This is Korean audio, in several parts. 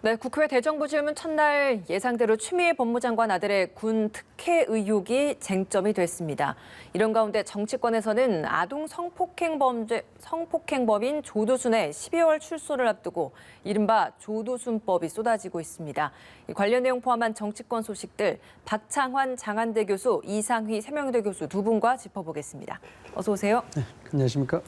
네, 국회 대정부 질문 첫날 예상대로 추미애 법무장관 아들의 군 특혜 의혹이 쟁점이 됐습니다. 이런 가운데 정치권에서는 아동 성폭행범인 조두순의 12월 출소를 앞두고 이른바 조두순법이 쏟아지고 있습니다. 관련 내용 포함한 정치권 소식들 박창환 장한대 교수, 이상휘 세명대 교수 두 분과 짚어보겠습니다. 어서 오세요. 네, 안녕하십니까?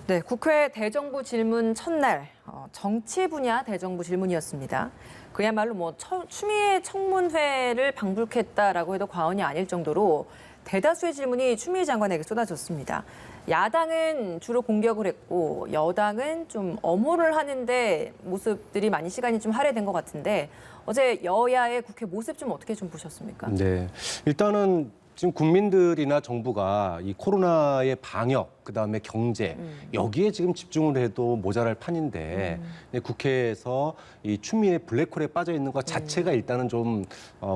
네, 국회 대정부 질문 첫날 정치 분야 대정부 질문이었습니다. 그야말로 추미애 청문회를 방불케했다라고 해도 과언이 아닐 정도로 대다수의 질문이 추미애 장관에게 쏟아졌습니다. 야당은 주로 공격을 했고 여당은 좀 엄호를 하는데 모습들이 많이 시간이 좀 할애된 것 같은데 어제 여야의 국회 모습 좀 어떻게 좀 보셨습니까? 네, 일단은 지금 국민들이나 정부가 이 코로나의 방역, 그다음에 경제 여기에 지금 집중을 해도 모자랄 판인데 국회에서 이 추미애 블랙홀에 빠져 있는 것 자체가 일단은 좀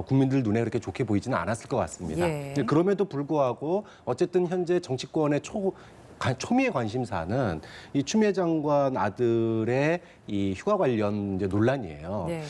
국민들 눈에 그렇게 좋게 보이지는 않았을 것 같습니다. 예. 그럼에도 불구하고 어쨌든 현재 정치권의 초미의 관심사는 이 추미애 장관 아들의 이 휴가 관련 이제 논란이에요. 네.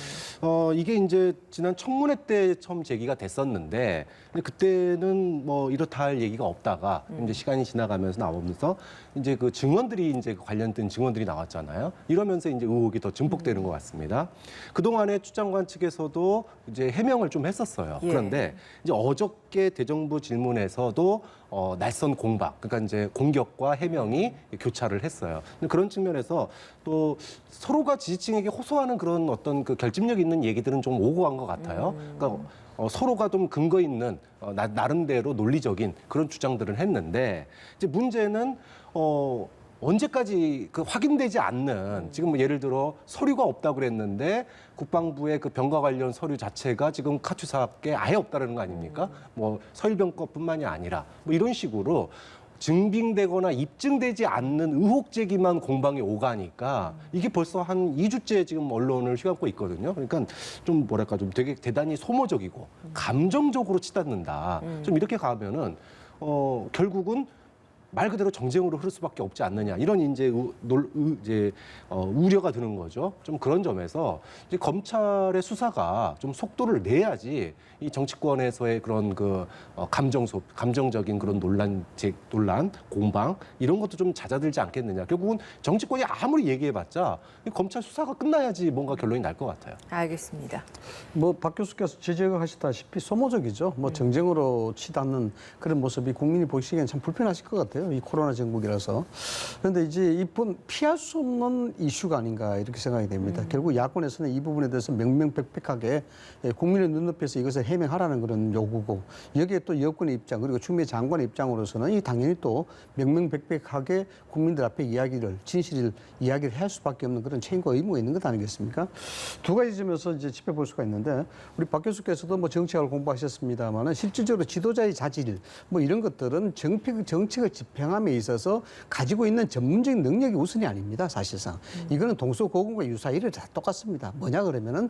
이게 이제 지난 청문회 때 처음 제기가 됐었는데 근데 그때는 뭐 이렇다 할 얘기가 없다가 이제 시간이 지나가면서 나오면서 이제 그 증언들이 이제 관련된 증언들이 나왔잖아요. 이러면서 이제 의혹이 더 증폭되는 것 같습니다. 그동안에 추 장관 측에서도 이제 해명을 좀 했었어요. 예. 그런데 이제 어저께 대정부 질문에서도 낯선 공박, 그러니까 이제 공격과 해명이 교차를 했어요. 근데 그런 측면에서 또 서로가 지지층에게 호소하는 그런 어떤 그 결집력 있는 얘기들은 좀 오고 간 것 같아요. 그러니까 서로가 좀 근거 있는 나름대로 논리적인 그런 주장들을 했는데 이제 문제는 언제까지 그 확인되지 않는 지금 뭐 예를 들어 서류가 없다고 그랬는데 국방부의 그 병가 관련 서류 자체가 지금 카투사께 아예 없다라는 거 아닙니까? 뭐 서일병 것뿐만이 아니라 뭐 이런 식으로 증빙되거나 입증되지 않는 의혹 제기만 공방에 오가니까 이게 벌써 한 2주째 지금 언론을 휘감고 있거든요. 그러니까 좀 뭐랄까 좀 되게 대단히 소모적이고 감정적으로 치닫는다. 좀 이렇게 가면은 결국은 말 그대로 정쟁으로 흐를 수밖에 없지 않느냐 이런 이제 우려가 드는 거죠. 좀 그런 점에서 이제 검찰의 수사가 좀 속도를 내야지 이 정치권에서의 그런 그 감정적인 그런 논란, 공방 이런 것도 좀 잦아들지 않겠느냐. 결국은 정치권이 아무리 얘기해봤자 검찰 수사가 끝나야지 뭔가 결론이 날 것 같아요. 알겠습니다. 뭐 박 교수께서 지적하셨다시피 소모적이죠. 뭐 정쟁으로 치닫는 그런 모습이 국민이 보시기엔 참 불편하실 것 같아요. 이 코로나 정국이라서. 그런데 이제 이번 피할 수 없는 이슈가 아닌가 이렇게 생각이 됩니다. 결국 야권에서는 이 부분에 대해서 명명백백하게 국민의 눈높이에서 이것을 해명하라는 그런 요구고 여기에 또 여권의 입장 그리고 추미애 장관의 입장으로서는 이 당연히 또 명명백백하게 국민들 앞에 진실을 이야기를 할 수밖에 없는 그런 책임과 의무가 있는 것 아니겠습니까? 두 가지 점에서 이제 짚어볼 수가 있는데 우리 박 교수께서도 뭐 정치학을 공부하셨습니다만은 실질적으로 지도자의 자질 뭐 이런 것들은 정책을 집행함에 있어서 가지고 있는 전문적인 능력이 우선이 아닙니다. 사실상 이거는 동서고금과 유사일을 다 똑같습니다. 뭐냐 그러면은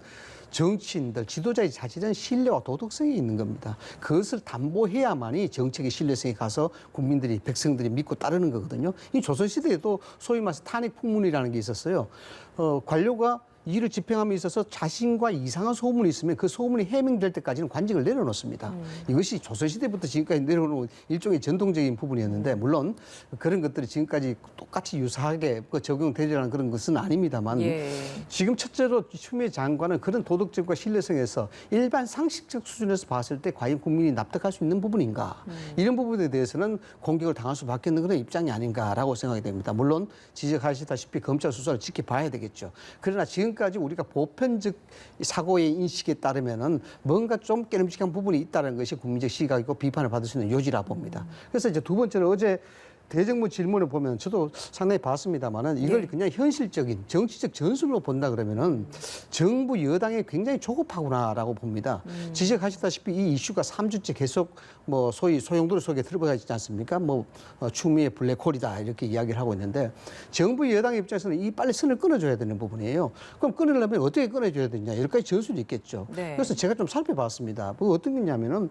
정치인들 지도자의 자질은 신뢰와 도덕성이 있는 겁니다. 그것을 담보해야만이 정책의 신뢰성이 가서 국민들이 백성들이 믿고 따르는 거거든요. 이 조선시대에도 소위 말해서 탄핵풍문이라는 게 있었어요. 관료가 일을 집행함에 있어서 자신과 이상한 소문이 있으면 그 소문이 해명될 때까지는 관직을 내려놓습니다. 이것이 조선시대부터 지금까지 내려놓은 일종의 전통적인 부분이었는데 물론 그런 것들이 지금까지 똑같이 유사하게 적용되리라는 그런 것은 아닙니다만 지금 첫째로 추미애 장관은 그런 도덕적과 신뢰성에서 일반 상식적 수준에서 봤을 때 과연 국민이 납득할 수 있는 부분인가 이런 부분에 대해서는 공격을 당할 수밖에 없는 그런 입장이 아닌가라고 생각이 됩니다. 물론 지적하시다시피 검찰 수사를 지켜봐야 되겠죠. 그러나 지금까지 우리가 보편적 사고의 인식에 따르면은 뭔가 좀 깨름직한 부분이 있다는 것이 국민적 시각이고 비판을 받을 수 있는 요지라 봅니다. 그래서 이제 두 번째는 어제 대정부 질문을 보면 저도 상당히 봤습니다만은 이걸 그냥 현실적인 정치적 전술로 본다 그러면은 정부 여당이 굉장히 조급하구나라고 봅니다. 지적하셨다시피 이 이슈가 3주째 계속 뭐 소위 소용돌이 속에 들어가 있지 않습니까? 뭐 추미애 블랙홀이다 이렇게 이야기를 하고 있는데 정부 여당의 입장에서는 이 빨리 선을 끊어줘야 되는 부분이에요. 그럼 끊으려면 어떻게 끊어줘야 되냐 여러 가지 전술이 있겠죠. 그래서 제가 좀 살펴봤습니다. 그 어떤 거냐면은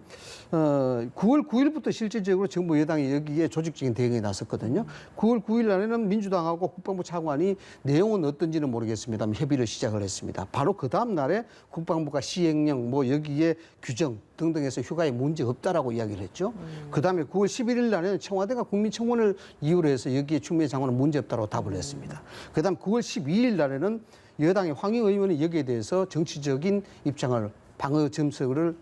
9월 9일부터 실질적으로 정부 여당이 여기에 조직적인 대응이 났었거든요. 9월 9일 날에는 민주당하고 국방부 차관이 내용은 어떤지는 모르겠습니다만 협의를 시작을 했습니다. 바로 그 다음 날에 국방부가 시행령 뭐 여기에 규정 등등해서 휴가에 문제 없다라고 이야기를 했죠. 그다음에 9월 11일 날에는 청와대가 국민청원을 이유로 해서 여기에 추미애 장관은 문제 없다고 답을 했습니다. 그다음 9월 12일 날에는 여당의 황희 의원이 여기에 대해서 정치적인 입장을 방어 점석을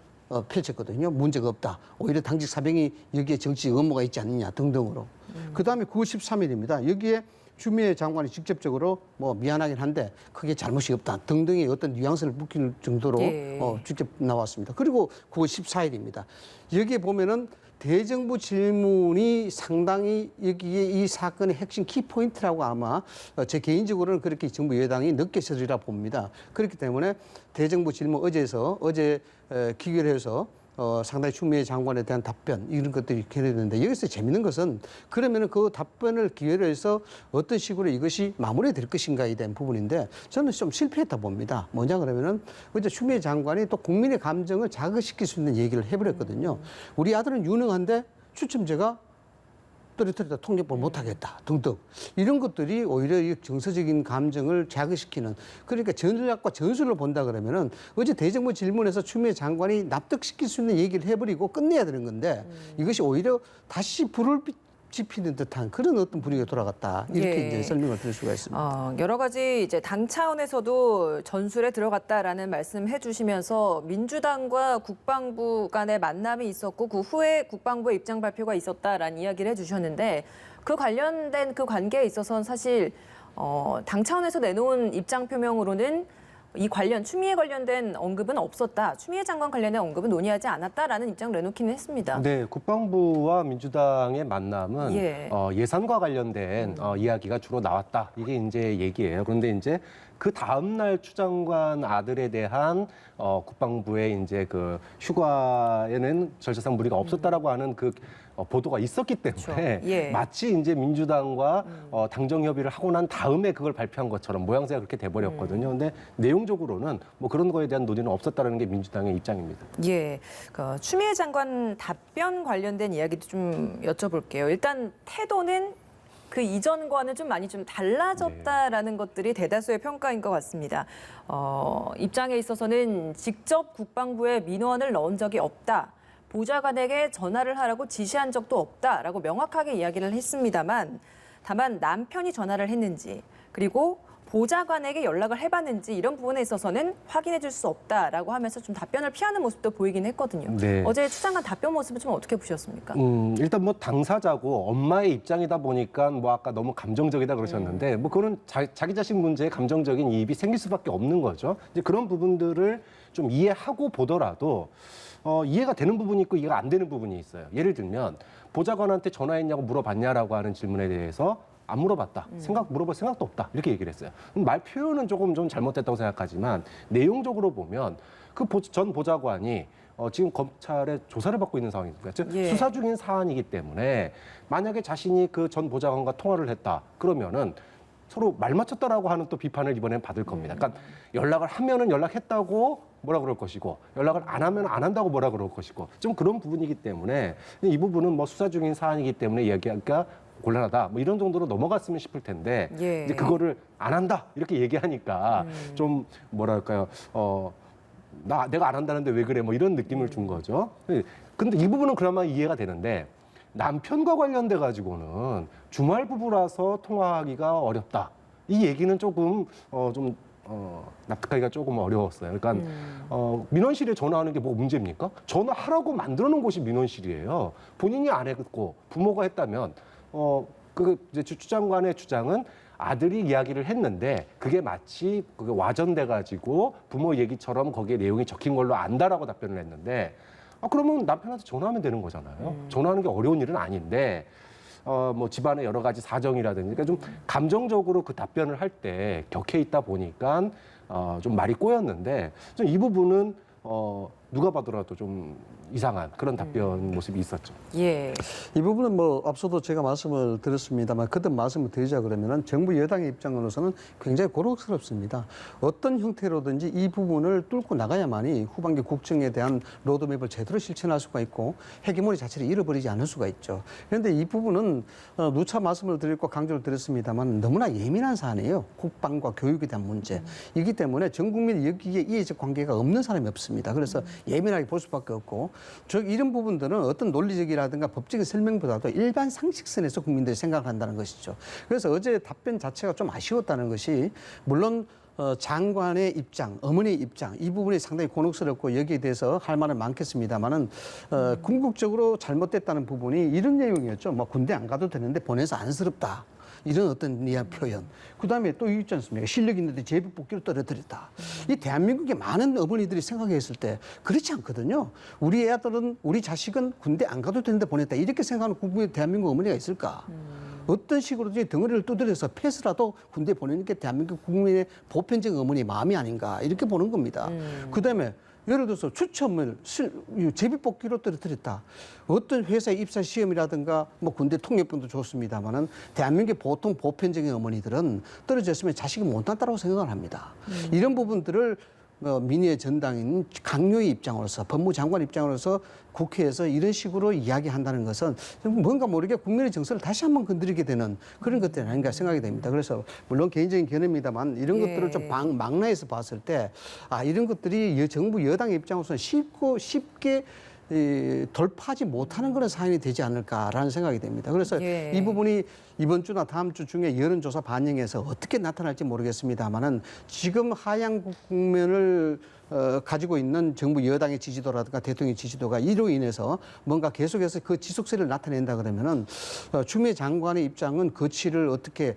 펼쳤거든요. 문제가 없다. 오히려 당직 사병이 여기에 정치 업무가 있지 않느냐 등등으로. 그다음에 9월 13일입니다. 여기에 추미애 장관이 직접적으로 뭐 미안하긴 한데 크게 잘못이 없다 등등의 어떤 뉘앙스를 묻힐 정도로 예. 직접 나왔습니다. 그리고 9월 14일입니다. 여기에 보면은 대정부 질문이 상당히 여기에 이 사건의 핵심 키포인트라고 아마 제 개인적으로는 그렇게 정부 여당이 느껴지리라 봅니다. 그렇기 때문에 대정부 질문 어제 기결 해서 상당히 추미애 장관에 대한 답변 이런 것들이 기대되는데 여기서 재밌는 것은 그러면은 그 답변을 기회로 해서 어떤 식으로 이것이 마무리될 것인가에 대한 부분인데 저는 좀 실패했다 봅니다. 뭐냐 그러면은 어제 추미애 장관이 또 국민의 감정을 자극시킬 수 있는 얘기를 해버렸거든요. 우리 아들은 유능한데 추첨제가 또렷하다 통제를 못하겠다 등등 이런 것들이 오히려 이 정서적인 감정을 자극시키는 그러니까 전략과 전술을 본다 그러면은 어제 대정부 질문에서 추미애 장관이 납득시킬 수 있는 얘기를 해버리고 끝내야 되는 건데 이것이 오히려 다시 불을 지피는 듯한 그런 어떤 분위기가 돌아갔다 이렇게 예. 이제 설명을 드릴 수가 있습니다. 여러 가지 이제 당 차원에서도 전술에 들어갔다라는 말씀해 주시면서 민주당과 국방부 간의 만남이 있었고 그 후에 국방부의 입장 발표가 있었다라는 이야기를 해주셨는데 그 관련된 그 관계에 있어서는 사실 당 차원에서 내놓은 입장 표명으로는 이 추미애 관련된 언급은 없었다. 추미애 장관 관련된 언급은 논의하지 않았다라는 입장을 내놓기는 했습니다. 네, 국방부와 민주당의 만남은 예. 예산과 관련된 이야기가 주로 나왔다. 이게 이제 얘기예요. 그런데 이제 그 다음 날 추 장관 아들에 대한 국방부의 이제 그 휴가에는 절차상 무리가 없었다라고 하는 그 보도가 있었기 때문에 그렇죠. 예. 마치 이제 민주당과 당정 협의를 하고 난 다음에 그걸 발표한 것처럼 모양새가 그렇게 돼버렸거든요. 근데 내용적으로는 뭐 그런 거에 대한 논의는 없었다라는 게 민주당의 입장입니다. 예, 그 추미애 장관 답변 관련된 이야기도 좀 여쭤볼게요. 일단 태도는 그 이전과는 좀 많이 좀 달라졌다라는 것들이 대다수의 평가인 것 같습니다. 입장에 있어서는 직접 국방부에 민원을 넣은 적이 없다. 보좌관에게 전화를 하라고 지시한 적도 없다라고 명확하게 이야기를 했습니다만 다만 남편이 전화를 했는지 그리고 보좌관에게 연락을 해봤는지 이런 부분에 있어서는 확인해 줄 수 없다라고 하면서 좀 답변을 피하는 모습도 보이긴 했거든요. 네. 어제 추 장관 답변 모습을 좀 어떻게 보셨습니까? 일단 뭐 당사자고 엄마의 입장이다 보니까 뭐 아까 너무 감정적이다 그러셨는데 뭐 그런 자기 자신 문제에 감정적인 이입이 생길 수밖에 없는 거죠. 이제 그런 부분들을 좀 이해하고 보더라도 이해가 되는 부분이 있고 이해가 안 되는 부분이 있어요. 예를 들면 보좌관한테 전화했냐고 물어봤냐라고 하는 질문에 대해서 안 물어봤다. 물어볼 생각도 없다. 이렇게 얘기를 했어요. 말 표현은 조금 좀 잘못됐다고 생각하지만 내용적으로 보면 그 전 보좌관이 지금 검찰에 조사를 받고 있는 상황입니다. 즉 예. 수사 중인 사안이기 때문에 만약에 자신이 그 전 보좌관과 통화를 했다. 그러면은 서로 말 맞췄다라고 하는 또 비판을 이번엔 받을 겁니다. 그러니까 연락을 하면은 연락했다고 뭐라 그럴 것이고 연락을 안 하면 안 한다고 뭐라 그럴 것이고 좀 그런 부분이기 때문에 이 부분은 뭐 수사 중인 사안이기 때문에 이야기가 곤란하다. 뭐 이런 정도로 넘어갔으면 싶을 텐데 예. 이제 그거를 안 한다 이렇게 얘기하니까 좀 뭐랄까요? 내가 안 한다는데 왜 그래? 뭐 이런 느낌을 준 거죠. 근데 이 부분은 그나마 이해가 되는데 남편과 관련돼 가지고는 주말 부부라서 통화하기가 어렵다. 이 얘기는 조금 납득하기가 조금 어려웠어요. 그러니까 민원실에 전화하는 게 뭐 문제입니까? 전화하라고 만들어 놓은 곳이 민원실이에요. 본인이 안 했고 부모가 했다면 이제 추 장관의 주장은 아들이 이야기를 했는데 그게 마치 그게 와전돼 가지고 부모 얘기처럼 거기에 내용이 적힌 걸로 안다라고 답변을 했는데 그러면 남편한테 전화하면 되는 거잖아요. 전화하는 게 어려운 일은 아닌데 뭐 집안의 여러 가지 사정이라든지 그러니까 좀 감정적으로 그 답변을 할 때 격해 있다 보니까 좀 말이 꼬였는데 좀 이 부분은 누가 봐더라도 좀 이상한 그런 답변 모습이 있었죠. 예. 이 부분은 뭐 앞서도 제가 말씀을 드렸습니다만 그때 말씀을 드리자 그러면은 정부 여당의 입장으로서는 굉장히 곤혹스럽습니다. 어떤 형태로든지 이 부분을 뚫고 나가야만이 후반기 국정에 대한 로드맵을 제대로 실천할 수가 있고 헤게모니 자체를 잃어버리지 않을 수가 있죠. 그런데 이 부분은 누차 말씀을 드렸고 강조를 드렸습니다만 너무나 예민한 사안이에요. 국방과 교육에 대한 문제이기 때문에 전 국민이 여기에 이해적 관계가 없는 사람이 없습니다. 그래서 예민하게 볼 수밖에 없고 이런 부분들은 어떤 논리적이라든가 법적인 설명보다도 일반 상식선에서 국민들이 생각한다는 것이죠. 그래서 어제 답변 자체가 좀 아쉬웠다는 것이 물론 장관의 입장, 어머니의 입장 이 부분이 상당히 곤혹스럽고 여기에 대해서 할 말은 많겠습니다만은 궁극적으로 잘못됐다는 부분이 이런 내용이었죠. 뭐 군대 안 가도 되는데 보내서 안쓰럽다. 이런 어떤 표현. 그다음에 또 있지 않습니까? 실력 있는데 제비뽑기로 떨어뜨렸다. 이 대한민국의 많은 어머니들이 생각했을 때 그렇지 않거든요. 우리 애들은 우리 자식은 군대 안 가도 되는데 보냈다. 이렇게 생각하는 국민의 대한민국 어머니가 있을까? 어떤 식으로든지 덩어리를 두드려서 패스라도 군대에 보내는 게 대한민국 국민의 보편적인 어머니의 마음이 아닌가 이렇게 보는 겁니다. 그다음에 예를 들어서 추첨을 제비뽑기로 떨어뜨렸다. 어떤 회사의 입사 시험이라든가 뭐 군대 통역병도 좋습니다만은 대한민국의 보통 보편적인 어머니들은 떨어졌으면 자식이 못났다고 생각을 합니다. 이런 부분들을 민의의 전당인 강요의 입장으로서 법무장관 입장으로서 국회에서 이런 식으로 이야기한다는 것은 뭔가 모르게 국민의 정서를 다시 한번 건드리게 되는 그런 것들이 아닌가 생각이 됩니다. 그래서 물론 개인적인 견해입니다만 이런 것들을 좀 망라해서 봤을 때 이런 것들이 정부 여당의 입장으로서는 쉽게 돌파하지 못하는 그런 사안이 되지 않을까라는 생각이 됩니다. 그래서 이 부분이 이번 주나 다음 주 중에 여론조사 반영에서 어떻게 나타날지 모르겠습니다만은 지금 하향 국면을 가지고 있는 정부 여당의 지지도라든가 대통령의 지지도가 이로 인해서 뭔가 계속해서 그 지속세를 나타낸다 그러면은 추미애 장관의 입장은 거취를 어떻게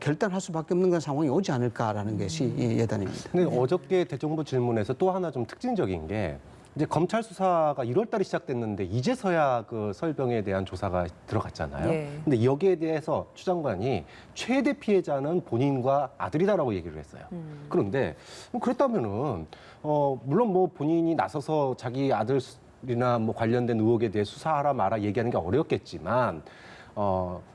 결단할 수밖에 없는 그런 상황이 오지 않을까라는 것이 예단입니다. 근데 어저께 대정부 질문에서 또 하나 좀 특징적인 게 이제 검찰 수사가 1월 달에 시작됐는데 이제서야 그 서울병에 대한 조사가 들어갔잖아요. 예. 근데 여기에 대해서 추 장관이 최대 피해자는 본인과 아들이다라고 얘기를 했어요. 그런데 그랬다면은 물론 뭐 본인이 나서서 자기 아들이나 뭐 관련된 의혹에 대해 수사하라 마라 얘기하는 게 어렵겠지만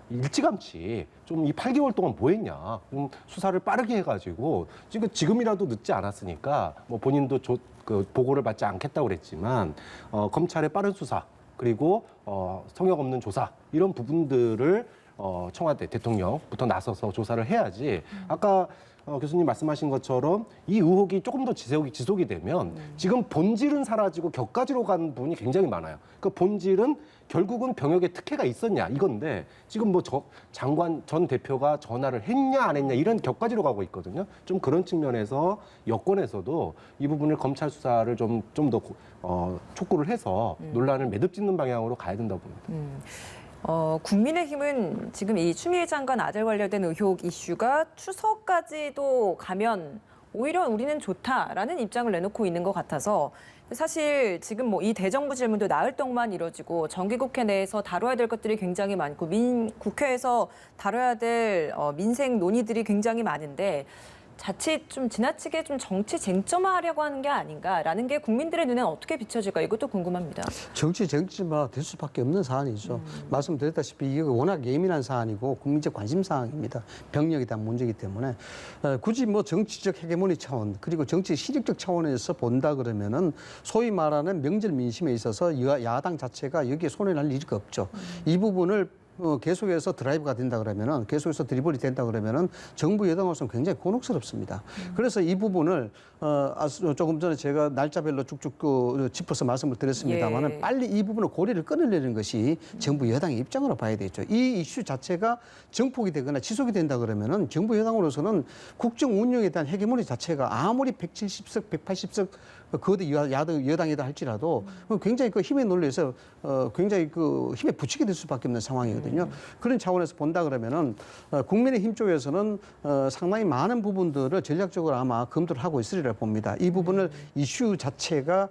일찌감치 좀 이 8개월 동안 뭐 했냐. 좀 수사를 빠르게 해가지고 지금이라도 늦지 않았으니까 뭐 본인도 그 보고를 받지 않겠다고 그랬지만 검찰의 빠른 수사 그리고 성역 없는 조사 이런 부분들을 청와대 대통령부터 나서서 조사를 해야지 아까 교수님 말씀하신 것처럼 이 의혹이 조금 더 지속이 되면 지금 본질은 사라지고 격가지로 간 부분이 굉장히 많아요. 그 본질은 결국은 병역에 특혜가 있었냐 이건데 지금 뭐 장관 전 대표가 전화를 했냐 안 했냐 이런 격가지로 가고 있거든요. 좀 그런 측면에서 여권에서도 이 부분을 검찰 수사를 좀 더 촉구를 해서 논란을 매듭짓는 방향으로 가야 된다고 봅니다. 국민의힘은 지금 이 추미애 장관 아들 관련된 의혹 이슈가 추석까지도 가면 오히려 우리는 좋다라는 입장을 내놓고 있는 것 같아서 사실 지금 뭐 이 대정부 질문도 나흘 동안 이뤄지고 정기국회 내에서 다뤄야 될 것들이 굉장히 많고 국회에서 다뤄야 될 민생 논의들이 굉장히 많은데 자칫 좀 지나치게 좀 정치 쟁점화하려고 하는 게 아닌가라는 게 국민들의 눈에 어떻게 비춰질까 이것도 궁금합니다. 정치 쟁점화 될 수밖에 없는 사안이죠. 말씀드렸다시피 이게 워낙 예민한 사안이고 국민적 관심 사항입니다. 병력에 대한 문제이기 때문에 굳이 뭐 정치적 헤게모니 차원 그리고 정치 실익적 차원에서 본다 그러면은 소위 말하는 명절 민심에 있어서 야당 자체가 여기에 손해를 할 일이 없죠. 이 부분을 계속해서 드라이브가 된다 그러면은 계속해서 드리블이 된다 그러면은 정부 여당으로서는 굉장히 곤혹스럽습니다. 그래서 이 부분을 조금 전에 제가 날짜별로 쭉쭉 짚어서 말씀을 드렸습니다만은 빨리 이 부분을 고리를 끊으려는 것이 정부 여당의 입장으로 봐야 되죠. 이 이슈 자체가 정폭이 되거나 지속이 된다 그러면은 정부 여당으로서는 국정 운영에 대한 헤게모니 자체가 아무리 170석, 180석 거대 여당이다 할지라도 굉장히 그 힘에 놀려서 굉장히 그 힘에 부치게 될 수밖에 없는 상황이거든요. 그런 차원에서 본다 그러면은 국민의힘 쪽에서는 상당히 많은 부분들을 전략적으로 아마 검토를 하고 있으리라 봅니다. 이 부분을 이슈 자체가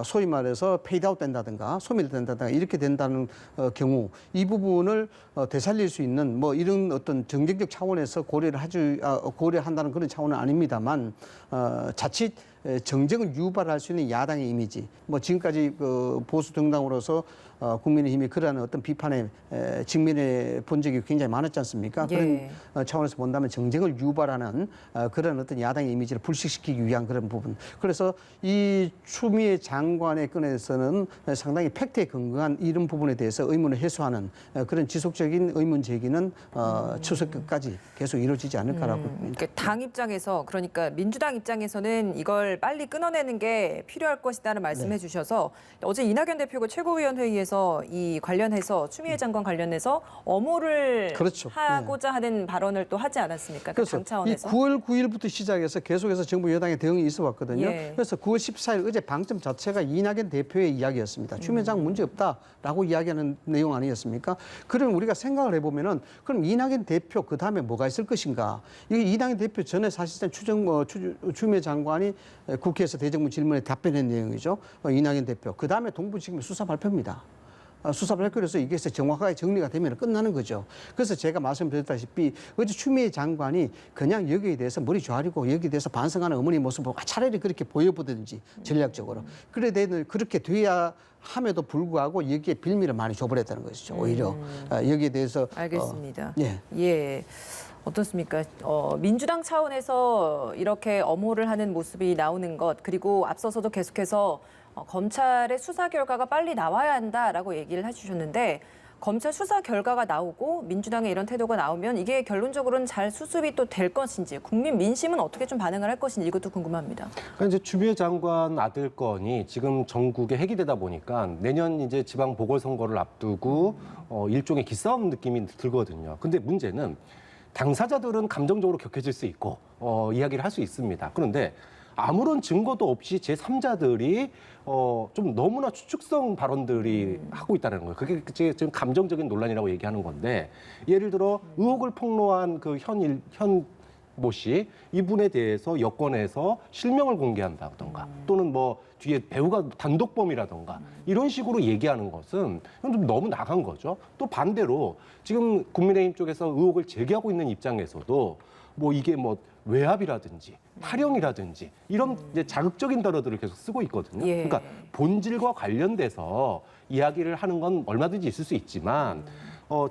소위 말해서 페이드아웃 된다든가 소멸된다든가 이렇게 된다는 경우 이 부분을 되살릴 수 있는 뭐 이런 어떤 정쟁적 차원에서 고려한다는 그런 차원은 아닙니다만 자칫 정쟁을 유발할 수 있는 야당의 이미지, 뭐 지금까지 그 보수 정당으로서 국민의힘이 그러한 어떤 비판에 직면해 본 적이 굉장히 많았지 않습니까? 예. 그런 차원에서 본다면 정쟁을 유발하는 그런 어떤 야당의 이미지를 불식시키기 위한 그런 부분. 그래서 이 추미애 장관의 건에서는 상당히 팩트에 근거한 이런 부분에 대해서 의문을 해소하는 그런 지속적인 의문 제기는 추석 끝까지 계속 이루어지지 않을까라고 봅니다. 그러니까 당 입장에서 그러니까 민주당 입장에서는 이걸 빨리 끊어내는 게 필요할 것이다라는 말씀해 주셔서 어제 이낙연 대표가 최고위원 회의에서 이 관련해서 추미애 장관 관련해서 엄호를 그렇죠. 하고자 하는 발언을 또 하지 않았습니까? 그 그래서 당 차원에서. 이 9월 9일부터 시작해서 계속해서 정부 여당의 대응이 있어 왔거든요. 예. 그래서 9월 14일 어제 방점 자체가 이낙연 대표의 이야기였습니다. 추미애 장관 문제 없다라고 이야기하는 내용 아니었습니까? 그럼 우리가 생각을 해보면은 그럼 이낙연 대표 그 다음에 뭐가 있을 것인가? 이게 이낙연 대표 전에 사실상 추미애 장관이 국회에서 대정부 질문에 답변한 내용이죠. 이낙연 대표. 그 다음에 동부지검의 수사 발표입니다. 수사 발표에서 이게 정확하게 정리가 되면 끝나는 거죠. 그래서 제가 말씀드렸다시피 어제 추미애 장관이 그냥 여기에 대해서 머리 조아리고 여기에 대해서 반성하는 어머니 모습을 차라리 그렇게 보여보든지 전략적으로. 그렇게 돼야 함에도 불구하고 여기에 빌미를 많이 줘버렸다는 것이죠. 오히려 여기에 대해서. 알겠습니다. 예. 예. 어떻습니까? 민주당 차원에서 이렇게 엄호를 하는 모습이 나오는 것, 그리고 앞서서도 계속해서 검찰의 수사 결과가 빨리 나와야 한다라고 얘기를 해주셨는데 검찰 수사 결과가 나오고 민주당의 이런 태도가 나오면 이게 결론적으로는 잘 수습이 또 될 것인지 국민 민심은 어떻게 좀 반응을 할 것인지 이것도 궁금합니다. 그러니까 이제 추미애 장관 아들 건이 지금 전국에 해기되다 보니까 내년 이제 지방 보궐선거를 앞두고 일종의 기싸움 느낌이 들거든요. 근데 문제는 당사자들은 감정적으로 격해질 수 있고 이야기를 할 수 있습니다. 그런데 아무런 증거도 없이 제3자들이 좀 너무나 추측성 발언들이 하고 있다는 거예요. 그게 지금 감정적인 논란이라고 얘기하는 건데 예를 들어 의혹을 폭로한 그 모 씨, 이분에 대해서 여권에서 실명을 공개한다던가 또는 뭐 뒤에 배우가 단독범이라던가 이런 식으로 얘기하는 것은 좀 너무 나간 거죠. 또 반대로 지금 국민의힘 쪽에서 의혹을 제기하고 있는 입장에서도 뭐 이게 뭐 외압이라든지 탈영이라든지 이런 이제 자극적인 단어들을 계속 쓰고 있거든요. 예. 그러니까 본질과 관련돼서 이야기를 하는 건 얼마든지 있을 수 있지만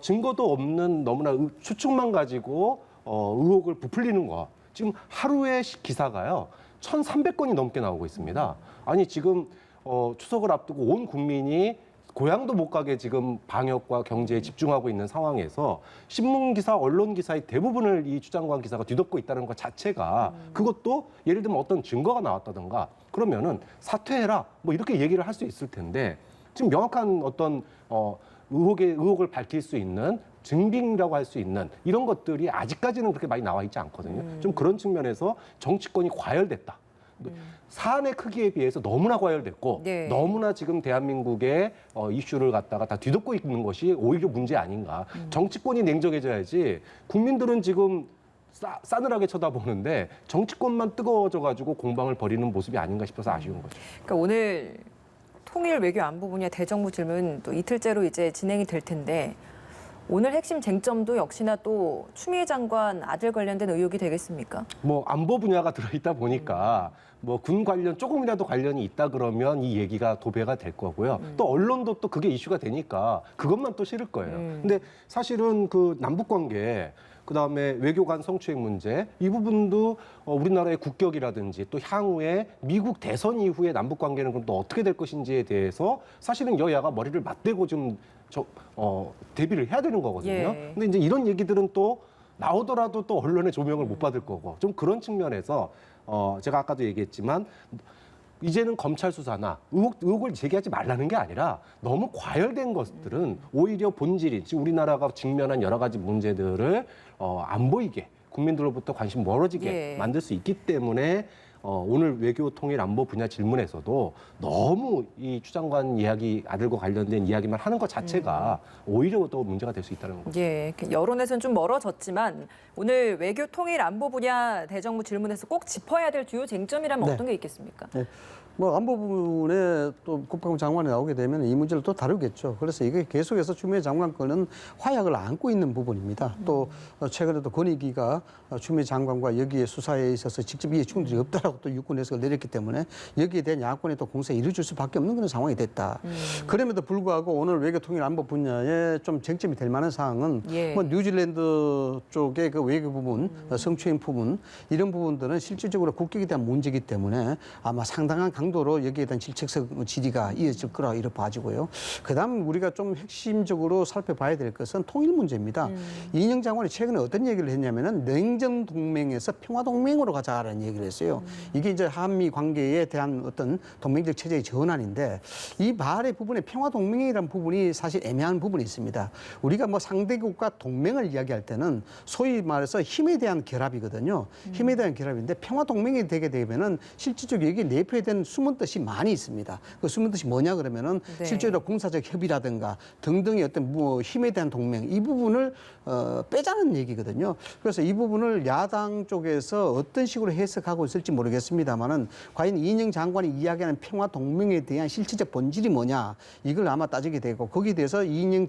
증거도 없는 너무나 추측만 가지고 의혹을 부풀리는 거. 지금 하루에 기사가요. 1,300건이 넘게 나오고 있습니다. 아니 지금 추석을 앞두고 온 국민이 고향도 못 가게 지금 방역과 경제에 집중하고 있는 상황에서 신문기사, 언론기사의 대부분을 이 추 장관 기사가 뒤덮고 있다는 것 자체가 그것도 예를 들면 어떤 증거가 나왔다든가 그러면은 사퇴해라 뭐 이렇게 얘기를 할 수 있을 텐데 지금 명확한 어떤 의혹을 밝힐 수 있는 증빙이라고 할 수 있는 이런 것들이 아직까지는 그렇게 많이 나와 있지 않거든요. 좀 그런 측면에서 정치권이 과열됐다. 사안의 크기에 비해서 너무나 과열됐고 네. 너무나 지금 대한민국의 이슈를 갖다가 다 뒤덮고 있는 것이 오히려 문제 아닌가. 정치권이 냉정해져야지 국민들은 지금 싸늘하게 쳐다보는데 정치권만 뜨거워져가지고 공방을 벌이는 모습이 아닌가 싶어서 아쉬운 거죠. 그러니까 오늘 통일 외교 안보 분야 대정부 질문 또 이틀째로 이제 진행이 될 텐데 오늘 핵심 쟁점도 역시나 또 추미애 장관 아들 관련된 의혹이 되겠습니까? 뭐 안보 분야가 들어있다 보니까 뭐 군 관련 조금이라도 관련이 있다 그러면 이 얘기가 도배가 될 거고요. 또 언론도 또 그게 이슈가 되니까 그것만 또 실을 거예요. 근데 사실은 그 남북 관계 그다음에 외교 간 성추행 문제 이 부분도 우리나라의 국격이라든지 또 향후에 미국 대선 이후에 남북 관계는 그럼 또 어떻게 될 것인지에 대해서 사실은 여야가 머리를 맞대고 좀 대비를 해야 되는 거거든요. 예. 근데 이제 이런 얘기들은 또 나오더라도 또 언론의 조명을 못 받을 거고 좀 그런 측면에서 제가 아까도 얘기했지만 이제는 검찰 수사나 의혹을 제기하지 말라는 게 아니라 너무 과열된 것들은 오히려 본질이 지금 우리나라가 직면한 여러 가지 문제들을 안 보이게 국민들로부터 관심 멀어지게 예. 만들 수 있기 때문에 오늘 외교 통일 안보 분야 질문에서도 너무 이 추 장관 이야기 아들과 관련된 이야기만 하는 것 자체가 오히려 더 문제가 될 수 있다는 거죠. 예, 여론에서는 좀 멀어졌지만 오늘 외교 통일 안보 분야 대정부 질문에서 꼭 짚어야 될 주요 쟁점이라면 네. 어떤 게 있겠습니까? 네. 뭐 안보 부분에 또 국방부 장관이 나오게 되면 이 문제를 또 다루겠죠. 그래서 이게 계속해서 추미애 장관 건은 화약을 안고 있는 부분입니다. 또 최근에도 권익위가 추미애 장관과 여기에 수사에 있어서 직접 이해 충돌이 없다라고 아니라고 또 유권 해석을 내렸기 때문에 여기에 대한 야권의 또 공세에 이루어질 수밖에 없는 그런 상황이 됐다. 그럼에도 불구하고 오늘 외교통일안보 분야에 좀 쟁점이 될 만한 사항은 예. 뭐 뉴질랜드 쪽의 그 외교 부분, 성추행 부분 이런 부분들은 실질적으로 국격에 대한 문제이기 때문에 아마 상당한 강도로 여기에 대한 질책적 질의가 이어질 거라 이렇게 봐지고요. 그다음 우리가 좀 핵심적으로 살펴봐야 될 것은 통일 문제입니다. 이인영 장관이 최근에 어떤 얘기를 했냐면은 냉전 동맹에서 평화 동맹으로 가자라는 얘기를 했어요. 이게 이제 한미 관계에 대한 어떤 동맹적 체제의 전환인데 이 말의 부분에 평화 동맹이라는 부분이 사실 애매한 부분이 있습니다. 우리가 뭐 상대국과 동맹을 이야기할 때는 소위 말해서 힘에 대한 결합이거든요. 힘에 대한 결합인데 평화 동맹이 되게 되면은 실질적으로 여기 내포된 숨은 뜻이 많이 있습니다. 그 숨은 뜻이 뭐냐 그러면은 네. 실제로 군사적 협의라든가 등등의 어떤 뭐 힘에 대한 동맹 이 부분을 빼자는 얘기거든요. 그래서 이 부분을 야당 쪽에서 어떤 식으로 해석하고 있을지 모르겠습니다만은 과연 이인영 장관이 이야기하는 평화 동맹에 대한 실질적 본질이 뭐냐 이걸 아마 따지게 되고 거기에 대해서 이인영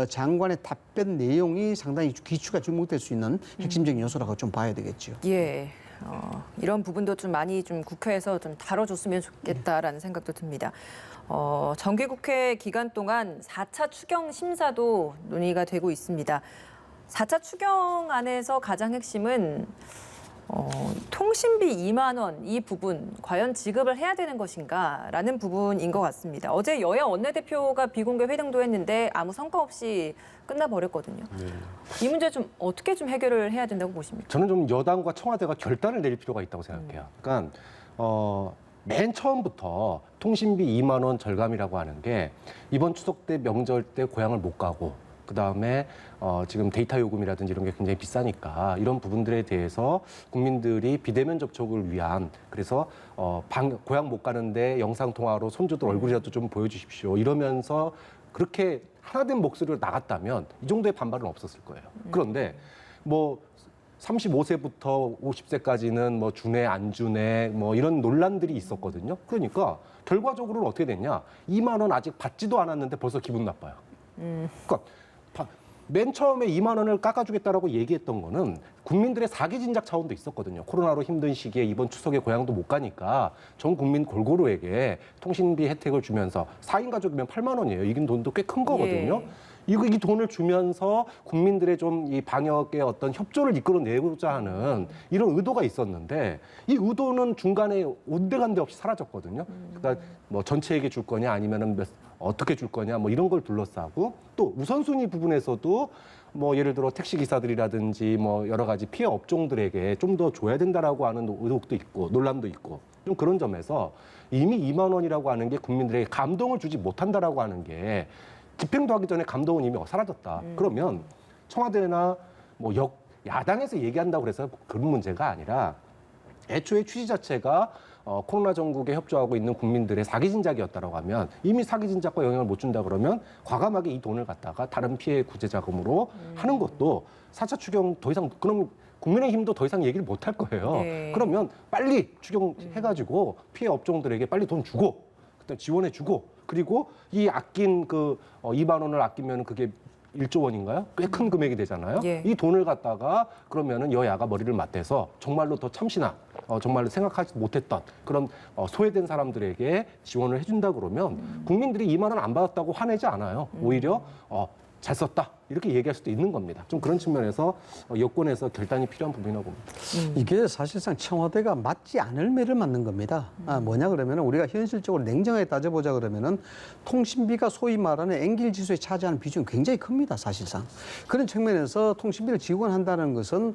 장관의 답변 내용이 상당히 귀추가 주목될 수 있는 핵심적인 요소라고 좀 봐야 되겠죠. 예. 이런 부분도 좀 많이 좀 국회에서 좀 다뤄줬으면 좋겠다라는 생각도 듭니다. 정기국회 기간 동안 4차 추경 심사도 논의가 되고 있습니다. 4차 추경안에서 가장 핵심은 통신비 2만 원 이 부분 과연 지급을 해야 되는 것인가라는 부분인 것 같습니다. 어제 여야 원내대표가 비공개 회동도 했는데 아무 성과 없이 끝나버렸거든요. 이 문제 좀 어떻게 좀 해결을 해야 된다고 보십니까? 저는 좀 여당과 청와대가 결단을 내릴 필요가 있다고 생각해요. 그러니까 맨 처음부터 통신비 2만 원 절감이라고 하는 게 이번 추석 때 명절 때 고향을 못 가고 그다음에 지금 데이터 요금이라든지 이런 게 굉장히 비싸니까 이런 부분들에 대해서 국민들이 비대면 접촉을 위한 그래서 고향 못 가는데 영상 통화로 손주들 얼굴이라도 좀 보여주십시오 이러면서 그렇게 하나된 목소리로 나갔다면 이 정도의 반발은 없었을 거예요. 그런데 뭐 35세부터 50세까지는 뭐 주네 안 주네 뭐 이런 논란들이 있었거든요. 그러니까 결과적으로는 어떻게 됐냐? 2만 원 아직 받지도 않았는데 벌써 기분 나빠요. 그러니까 맨 처음에 2만 원을 깎아주겠다라고 얘기했던 거는 국민들의 사기 진작 차원도 있었거든요. 코로나로 힘든 시기에 이번 추석에 고향도 못 가니까 전 국민 골고루에게 통신비 혜택을 주면서 4인 가족이면 8만 원이에요. 이긴 돈도 꽤 큰 거거든요. 이 돈을 주면서 국민들의 좀 이 방역의 어떤 협조를 이끌어내고자 하는 이런 의도가 있었는데 이 의도는 중간에 온데간데 없이 사라졌거든요. 그러니까 뭐 전체에게 줄 거냐 아니면은 어떻게 줄 거냐 뭐 이런 걸 둘러싸고 또 우선순위 부분에서도 뭐 예를 들어 택시 기사들이라든지 뭐 여러 가지 피해 업종들에게 좀 더 줘야 된다라고 하는 의혹도 있고 논란도 있고 좀 그런 점에서 이미 2만 원이라고 하는 게 국민들에게 감동을 주지 못한다라고 하는 게 집행도 하기 전에 감동은 이미 사라졌다. 그러면 청와대나 뭐 야당에서 얘기한다고 그래서 그런 문제가 아니라 애초에 취지 자체가 코로나 전국에 협조하고 있는 국민들의 사기 진작이었다라고 하면 이미 사기 진작과 영향을 못 준다 그러면 과감하게 이 돈을 갖다가 다른 피해 구제 자금으로 하는 것도 4차 추경 더 이상 그럼 국민의힘도 더 이상 얘기를 못 할 거예요. 네. 그러면 빨리 추경해가지고 피해 업종들에게 빨리 돈 주고 그다음 지원해주고 그리고 이 아낀 그 2만 원을 아끼면 그게 1조 원인가요? 꽤 큰 금액이 되잖아요. 예. 이 돈을 갖다가 그러면은 여야가 머리를 맞대서 정말로 더 참신한 정말로 생각하지 못했던 그런 소외된 사람들에게 지원을 해준다 그러면 국민들이 2만 원 안 받았다고 화내지 않아요. 오히려 잘 썼다 이렇게 얘기할 수도 있는 겁니다. 좀 그런 측면에서 여권에서 결단이 필요한 부분이라고 봅니다. 이게 사실상 청와대가 맞지 않을 매를 맞는 겁니다. 뭐냐 그러면 우리가 현실적으로 냉정하게 따져보자 그러면은 통신비가 소위 말하는 엔길 지수에 차지하는 비중이 굉장히 큽니다. 사실상 그런 측면에서 통신비를 지원한다는 것은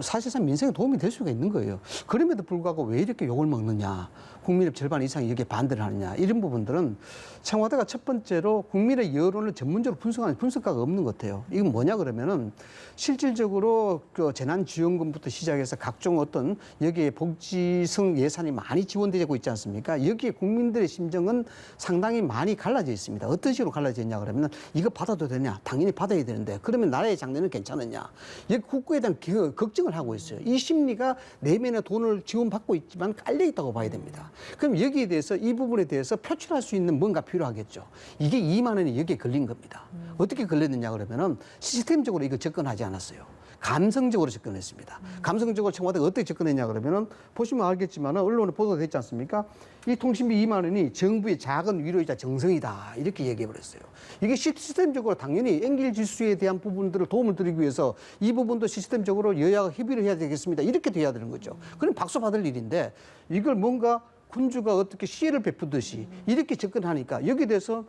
사실상 민생에 도움이 될 수가 있는 거예요. 그럼에도 불구하고 왜 이렇게 욕을 먹느냐, 국민의 절반 이상이 여기에 반대를 하느냐 이런 부분들은 청와대가 첫 번째로 국민의 여론을 전문적으로 분석하는 분석가가 없는 것 같아요. 이건 뭐냐 그러면은 실질적으로 그 재난지원금부터 시작해서 각종 어떤 여기에 복지성 예산이 많이 지원되고 있지 않습니까? 여기에 국민들의 심정은 상당히 많이 갈라져 있습니다. 어떤 식으로 갈라져 있냐 그러면은 이거 받아도 되냐? 당연히 받아야 되는데 그러면 나라의 장래는 괜찮느냐? 여기 국고에 대한 걱정을 하고 있어요. 이 심리가 내면에 돈을 지원받고 있지만 깔려 있다고 봐야 됩니다. 그럼 여기에 대해서 이 부분에 대해서 표출할 수 있는 뭔가 필요하겠죠. 이게 2만 원이 여기에 걸린 겁니다. 어떻게 걸렸느냐 그러면은 시스템적으로 이거 접근하지 않았어요. 감성적으로 접근했습니다. 감성적으로 청와대가 어떻게 접근했냐 그러면은 보시면 알겠지만 언론에 보도가 됐지 않습니까? 이 통신비 2만 원이 정부의 작은 위로이자 정성이다 이렇게 얘기해버렸어요. 이게 시스템적으로 당연히 엔길 지수에 대한 부분들을 도움을 드리기 위해서 이 부분도 시스템적으로 여야가 협의를 해야 되겠습니다. 이렇게 돼야 되는 거죠. 그럼 박수 받을 일인데 이걸 뭔가 군주가 어떻게 시혜를 베푸듯이 이렇게 접근하니까 여기에 대해서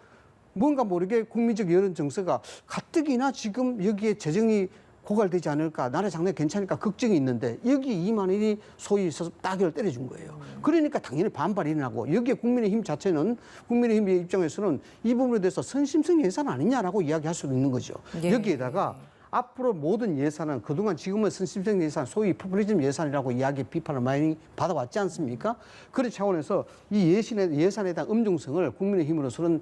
뭔가 모르게 국민적 여론 정서가 가뜩이나 지금 여기에 재정이 고갈되지 않을까, 나라 장래 괜찮을까 걱정이 있는데 여기 2만 원이 소위 있어서 따귀를 때려준 거예요. 그러니까 당연히 반발이 일어나고 여기에 국민의힘 자체는 국민의힘 입장에서는 이 부분에 대해서 선심성 예산 아니냐라고 이야기할 수도 있는 거죠. 예. 여기에다가 앞으로 모든 예산은 그동안 지금은 선심성 예산, 소위 포퓰리즘 예산이라고 이야기 비판을 많이 받아왔지 않습니까? 그런 차원에서 이 예산에 대한 엄중성을 국민의힘으로서는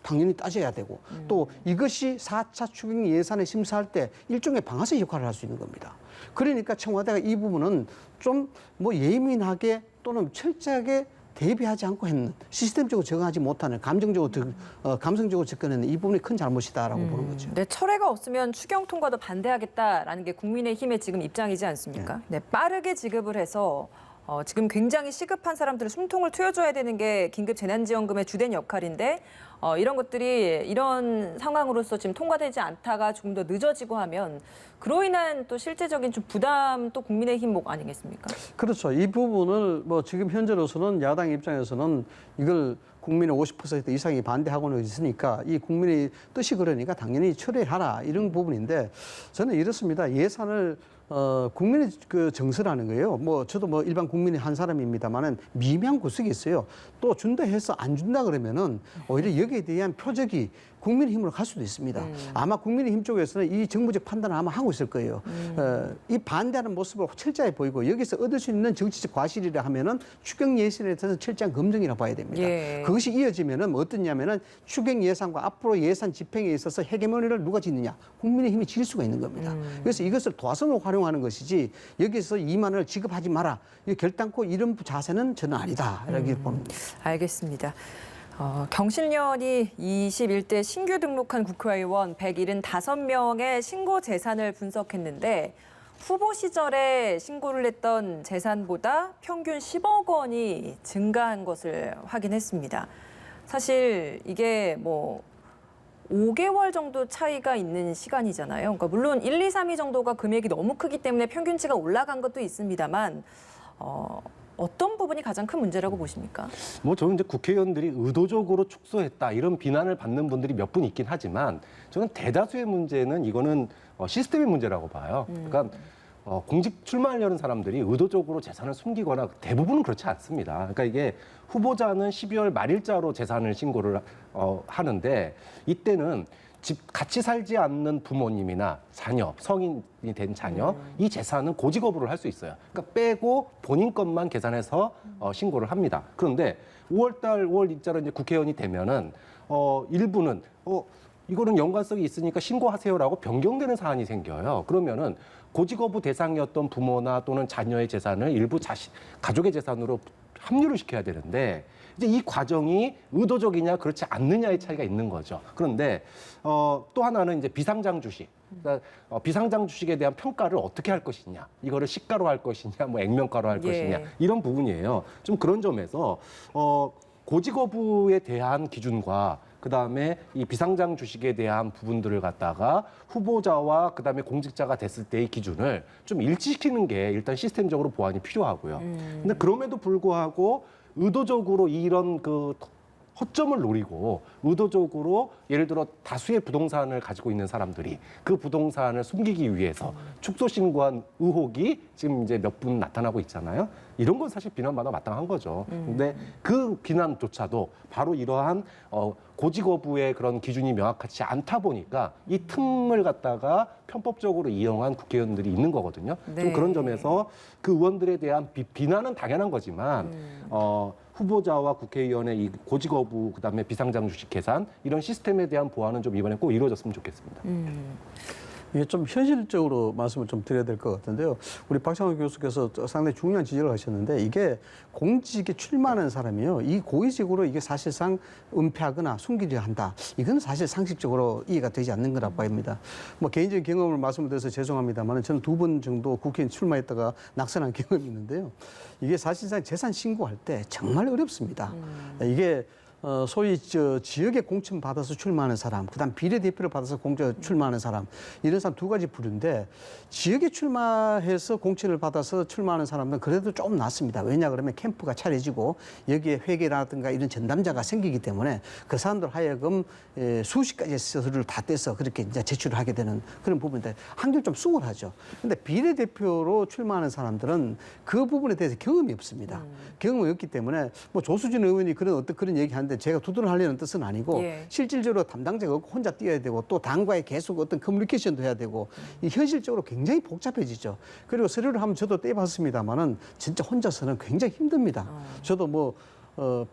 당연히 따져야 되고 또 이것이 4차 추경 예산을 심사할 때 일종의 방아쇠 역할을 할 수 있는 겁니다. 그러니까 청와대가 이 부분은 좀 뭐 예민하게 또는 철저하게 대비하지 않고 했는 시스템적으로 적응하지 못하는 감성적으로 접근했는 이 부분이 큰 잘못이다라고 보는 거죠. 네, 철회가 없으면 추경 통과도 반대하겠다라는 게 국민의힘의 지금 입장이지 않습니까? 네, 빠르게 지급을 해서 지금 굉장히 시급한 사람들의 숨통을 트여줘야 되는 게 긴급 재난지원금의 주된 역할인데 이런 것들이 이런 상황으로서 지금 통과되지 않다가 조금 더 늦어지고 하면 그로 인한 또 실제적인 좀 부담 또 국민의힘 목 아니겠습니까? 그렇죠. 이 부분을 뭐 지금 현재로서는 야당 입장에서는 이걸 국민의 50% 이상이 반대하고는 있으니까 이 국민의 뜻이 그러니까 당연히 철회하라 이런 부분인데 저는 이렇습니다. 예산을 국민의 그 정서라는 거예요. 뭐 저도 뭐 일반 국민의 한 사람입니다만은 미미한 구석이 있어요. 또 준다 해서 안 준다 그러면은 오히려 여기에 대한 표적이 국민의힘으로 갈 수도 있습니다. 아마 국민의힘 쪽에서는 이 정부적 판단을 아마 하고 있을 거예요. 이 반대하는 모습을 철저히 보이고 여기서 얻을 수 있는 정치적 과실이라 하면은 추경 예산에 대해서 철저한 검증이라고 봐야 됩니다. 예. 그것이 이어지면은 뭐 어떠냐면은 추경 예산과 앞으로 예산 집행에 있어서 헤게모니를 누가 짓느냐 국민의힘이 질 수가 있는 겁니다. 그래서 이것을 도화선으로 활용하는 것이지 여기서 2만 원을 지급하지 마라. 결단코 이런 자세는 저는 아니다. 이렇게 보는 겁니다. 알겠습니다. 경실련이 21대 신규 등록한 국회의원 175명의 신고 재산을 분석했는데 후보 시절에 신고를 했던 재산보다 평균 10억 원이 증가한 것을 확인했습니다. 사실 이게 뭐 5개월 정도 차이가 있는 시간이잖아요. 그러니까 물론 1, 2, 3위 정도가 금액이 너무 크기 때문에 평균치가 올라간 것도 있습니다만 어떤 부분이 가장 큰 문제라고 보십니까? 뭐 저는 이제 국회의원들이 의도적으로 축소했다 이런 비난을 받는 분들이 몇 분 있긴 하지만 저는 대다수의 문제는 이거는 시스템의 문제라고 봐요. 그러니까 공직 출마하려는 사람들이 의도적으로 재산을 숨기거나 대부분은 그렇지 않습니다. 그러니까 이게 후보자는 12월 말일자로 재산을 신고를 하는데 이때는 같이 살지 않는 부모님이나 자녀, 성인이 된 자녀, 이 재산은 고지 거부를 할 수 있어요. 그러니까 빼고 본인 것만 계산해서 신고를 합니다. 그런데 5월 일자로 이제 국회의원이 되면은 일부는 이거는 연관성이 있으니까 신고하세요라고 변경되는 사안이 생겨요. 그러면은 고지 거부 대상이었던 부모나 또는 자녀의 재산을 일부 가족의 재산으로 합류를 시켜야 되는데 이제 이 과정이 의도적이냐 그렇지 않느냐의 차이가 있는 거죠. 그런데 또 하나는 이제 비상장 주식. 그러니까 비상장 주식에 대한 평가를 어떻게 할 것이냐, 이거를 시가로 할 것이냐, 뭐 액면가로 할 것이냐 이런 부분이에요. 좀 그런 점에서 고지 거부에 대한 기준과 그다음에 이 비상장 주식에 대한 부분들을 갖다가 후보자와 그다음에 공직자가 됐을 때의 기준을 좀 일치시키는 게 일단 시스템적으로 보완이 필요하고요. 근데 그럼에도 불구하고 의도적으로 이런 그 허점을 노리고 의도적으로 예를 들어 다수의 부동산을 가지고 있는 사람들이 그 부동산을 숨기기 위해서 축소 신고한 의혹이 지금 이제 몇 분 나타나고 있잖아요. 이런 건 사실 비난받아 마땅한 거죠. 근데 그 비난조차도 바로 이러한 고지 거부의 그런 기준이 명확하지 않다 보니까 이 틈을 갖다가 편법적으로 이용한 국회의원들이 있는 거거든요. 네. 좀 그런 점에서 그 의원들에 대한 비난은 당연한 거지만 후보자와 국회의원의 이 고지 거부 그다음에 비상장 주식 계산 이런 시스템에 대한 보완은 좀 이번에 꼭 이루어졌으면 좋겠습니다. 이게 좀 현실적으로 말씀을 좀 드려야 될 것 같은데요. 우리 박창호 교수께서 상당히 중요한 지적을 하셨는데 이게 공직에 출마하는 사람이요. 이 고의적으로 이게 사실상 은폐하거나 숨기려 한다. 이건 사실 상식적으로 이해가 되지 않는 거라고 봅니다. 뭐 개인적인 경험을 말씀을 드려서 죄송합니다만 저는 2번 정도 국회의원 출마했다가 낙선한 경험이 있는데요. 이게 사실상 재산 신고할 때 정말 어렵습니다. 이게 소위 지역에 공천 받아서 출마하는 사람, 그다음 비례대표를 받아서 출마하는 사람, 이런 사람 두 가지 부류인데 지역에 출마해서 공천을 받아서 출마하는 사람은 그래도 조금 낫습니다. 왜냐 그러면 캠프가 차려지고 여기에 회계라든가 이런 전담자가 생기기 때문에 그 사람들 하여금 수십 가지 서류를 다 떼서 그렇게 이제 제출을 하게 되는 그런 부분인데 한결 좀 수월하죠. 근데 비례대표로 출마하는 사람들은 그 부분에 대해서 경험이 없습니다. 경험이 없기 때문에 뭐 조수진 의원이 그런 얘기 하는데 제가 두둔을 하려는 뜻은 아니고 예. 실질적으로 담당자가 없고 혼자 뛰어야 되고 또 당과의 계속 어떤 커뮤니케이션도 해야 되고 이 현실적으로 굉장히 복잡해지죠. 그리고 서류를 한번 저도 떼봤습니다만은 진짜 혼자서는 굉장히 힘듭니다. 저도 뭐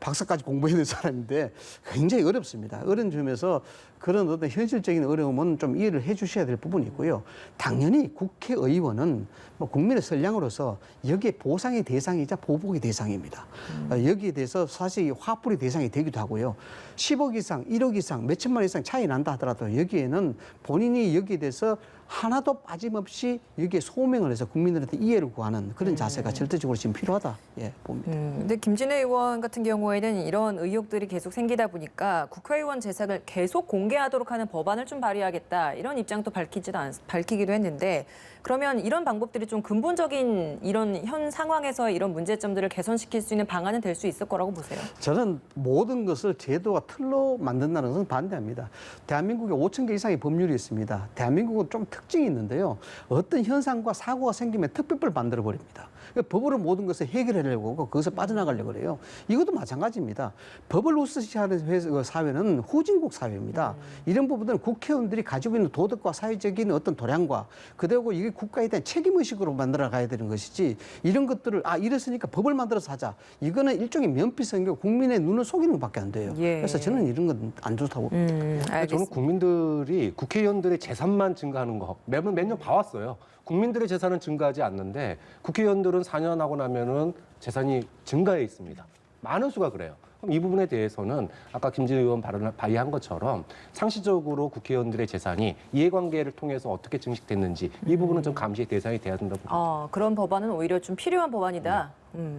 박사까지 공부해야 되는 사람인데 굉장히 어렵습니다. 어려운 점에서 그런 어떤 현실적인 어려움은 좀 이해를 해 주셔야 될 부분이 있고요. 당연히 국회의원은 뭐 국민의 선량으로서 여기에 보상의 대상이자 보복의 대상입니다. 여기에 대해서 사실 화풀이 대상이 되기도 하고요. 10억 이상, 1억 이상, 몇천만 원 이상 차이 난다 하더라도 여기에는 본인이 여기에 대해서 하나도 빠짐없이 여기에 소명을 해서 국민들한테 이해를 구하는 그런 자세가 절대적으로 지금 필요하다 봅니다. 근데 김진애 의원 같은 경우에는 이런 의혹들이 계속 생기다 보니까 국회의원 재산을 계속 공개하도록 하는 법안을 좀 발의하겠다 이런 입장도 밝히기도 했는데 그러면 이런 방법들이 좀 근본적인 이런 현 상황에서 이런 문제점들을 개선시킬 수 있는 방안은 될 수 있을 거라고 보세요? 저는 모든 것을 제도와 틀로 만든다는 것은 반대합니다. 대한민국에 5천 개 이상의 법률이 있습니다. 대한민국은 좀 특징이 있는데요. 어떤 현상과 사고가 생기면 특별법을 만들어 버립니다. 법으로 모든 것을 해결하려고 하고 거기서 빠져나가려고 그래요. 이것도 마찬가지입니다. 법을 우스시하는 사회는 후진국 사회입니다. 이런 부분들은 국회의원들이 가지고 있는 도덕과 사회적인 어떤 도량과 그리고 이게 국가에 대한 책임의식으로 만들어 가야 되는 것이지 이런 것들을 이랬으니까 법을 만들어서 하자. 이거는 일종의 면피성이고 국민의 눈을 속이는 것밖에 안 돼요. 예. 그래서 저는 이런 건 안 좋다고 봅니다. 저는 알겠습니다. 국민들이 국회의원들의 재산만 증가하는 거 매년 봐왔어요. 국민들의 재산은 증가하지 않는데 국회의원들은 4년 하고 나면은 재산이 증가해 있습니다. 많은 수가 그래요. 그럼 이 부분에 대해서는 아까 김진애 의원 발의한 것처럼 상시적으로 국회의원들의 재산이 이해관계를 통해서 어떻게 증식됐는지 이 부분은 좀 감시의 대상이 돼야 된다고 봅니다. 그런 법안은 오히려 좀 필요한 법안이다.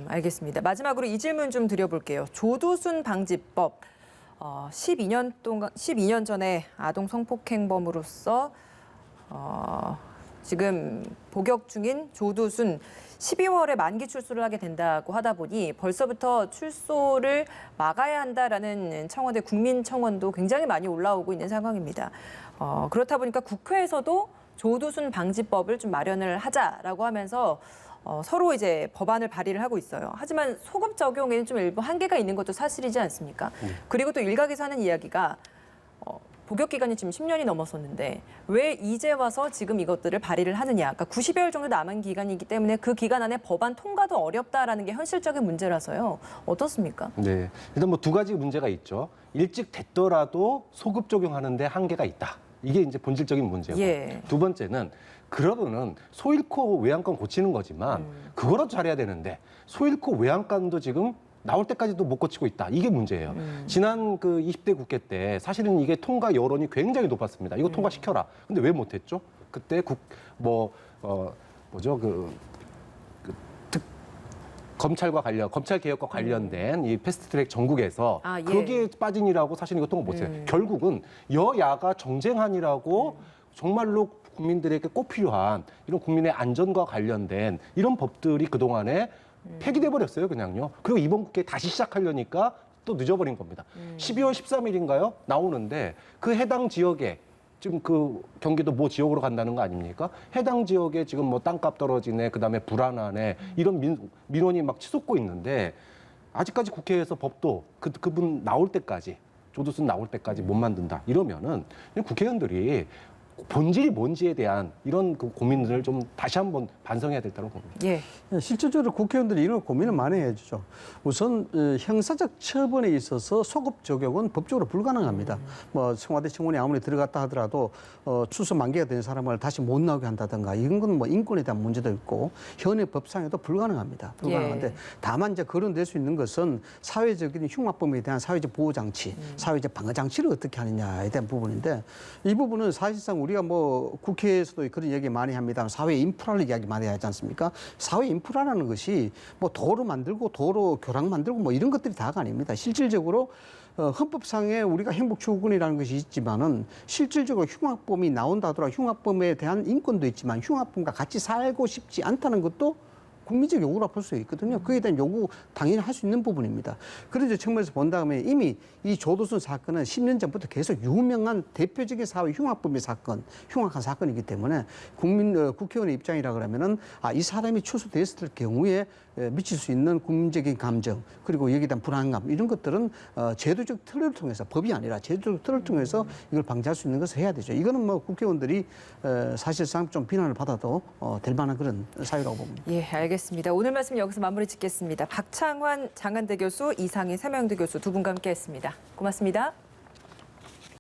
알겠습니다. 마지막으로 이 질문 좀 드려볼게요. 조두순 방지법. 12년 전에 아동 성폭행범으로서 지금 복역 중인 조두순 12월에 만기 출소를 하게 된다고 하다 보니 벌써부터 출소를 막아야 한다라는 청와대 국민청원도 굉장히 많이 올라오고 있는 상황입니다. 그렇다 보니까 국회에서도 조두순 방지법을 좀 마련을 하자라고 하면서 서로 이제 법안을 발의를 하고 있어요. 하지만 소급 적용에는 좀 일부 한계가 있는 것도 사실이지 않습니까? 그리고 또 일각에서 하는 이야기가 복역 기간이 지금 10년이 넘었었는데 왜 이제 와서 지금 이것들을 발의를 하느냐. 그러니까 90여일 정도 남은 기간이기 때문에 그 기간 안에 법안 통과도 어렵다라는 게 현실적인 문제라서요. 어떻습니까? 네, 일단 뭐 두 가지 문제가 있죠. 일찍 됐더라도 소급 적용하는데 한계가 있다. 이게 이제 본질적인 문제고. 예. 두 번째는 그러면은 소 잃고 외양간 고치는 거지만 그거라도 잘해야 되는데 소 잃고 외양간도 지금 나올 때까지도 못 고치고 있다. 이게 문제예요. 지난 그 20대 국회 때 사실은 이게 통과 여론이 굉장히 높았습니다. 이거 통과시켜라. 근데 왜 못했죠? 그때 검찰과 검찰 개혁과 관련된 이 패스트트랙 전국에서 예. 거기에 빠진이라고 사실 이거 통과 못해요. 결국은 여야가 정쟁한이라고 정말로 국민들에게 꼭 필요한 이런 국민의 안전과 관련된 이런 법들이 그동안에 폐기돼 버렸어요, 그냥요. 그리고 이번 국회에 다시 시작하려니까 또 늦어버린 겁니다. 12월 13일인가요? 나오는데 그 해당 지역에 지금 그 경기도 모 지역으로 간다는 거 아닙니까? 해당 지역에 지금 뭐 땅값 떨어지네, 그다음에 불안하네 이런 민원이 막 치솟고 있는데 아직까지 국회에서 법도 그분 나올 때까지 조두순 나올 때까지 못 만든다 이러면은 국회의원들이 본질이 뭔지에 대한 이런 그 고민들을 좀 다시 한번 반성해야 된다고 봅니다. 예. 실질적으로 국회의원들이 이런 고민을 많이 해주죠. 우선 형사적 처분에 있어서 소급 적용은 법적으로 불가능합니다. 뭐 청와대 청원에 아무리 들어갔다 하더라도 추수 만기가 된 사람을 다시 못 나오게 한다든가 이런 건 뭐 인권에 대한 문제도 있고 현행 법상에도 불가능합니다. 불가능한데 다만 이제 거론될 수 있는 것은 사회적인 흉악범에 대한 사회적 보호 장치, 사회적 방어 장치를 어떻게 하느냐에 대한 부분인데 이 부분은 사실상 우리가 뭐 국회에서도 그런 얘기 많이 합니다. 사회 인프라를 이야기 많이 하지 않습니까? 사회 인프라라는 것이 뭐 도로 만들고 도로 교량 만들고 뭐 이런 것들이 다가 아닙니다. 실질적으로 헌법상에 우리가 행복추구권이라는 것이 있지만은 실질적으로 흉악범이 나온다 하더라도 흉악범에 대한 인권도 있지만 흉악범과 같이 살고 싶지 않다는 것도 국민적 요구라 볼 수 있거든요. 그에 대한 요구 당연히 할 수 있는 부분입니다. 그런 측면에서 본 다음에 이미 이 조도순 사건은 10년 전부터 계속 유명한 대표적인 사회 흉악범의 사건, 흉악한 사건이기 때문에 국회의원의 입장이라 그러면은 이 사람이 추수됐을 경우에 미칠 수 있는 국민적인 감정 그리고 여기에 대한 불안감 이런 것들은 제도적 틀을 통해서 법이 아니라 제도적 틀을 통해서 이걸 방지할 수 있는 것을 해야 되죠. 이거는 뭐 국회의원들이 사실상 좀 비난을 받아도 될 만한 그런 사유라고 봅니다. 예, 알겠습니다. 오늘 말씀 여기서 마무리 짓겠습니다. 박창환 장한대 교수, 이상희 세명대 교수 두 분과 함께했습니다. 고맙습니다.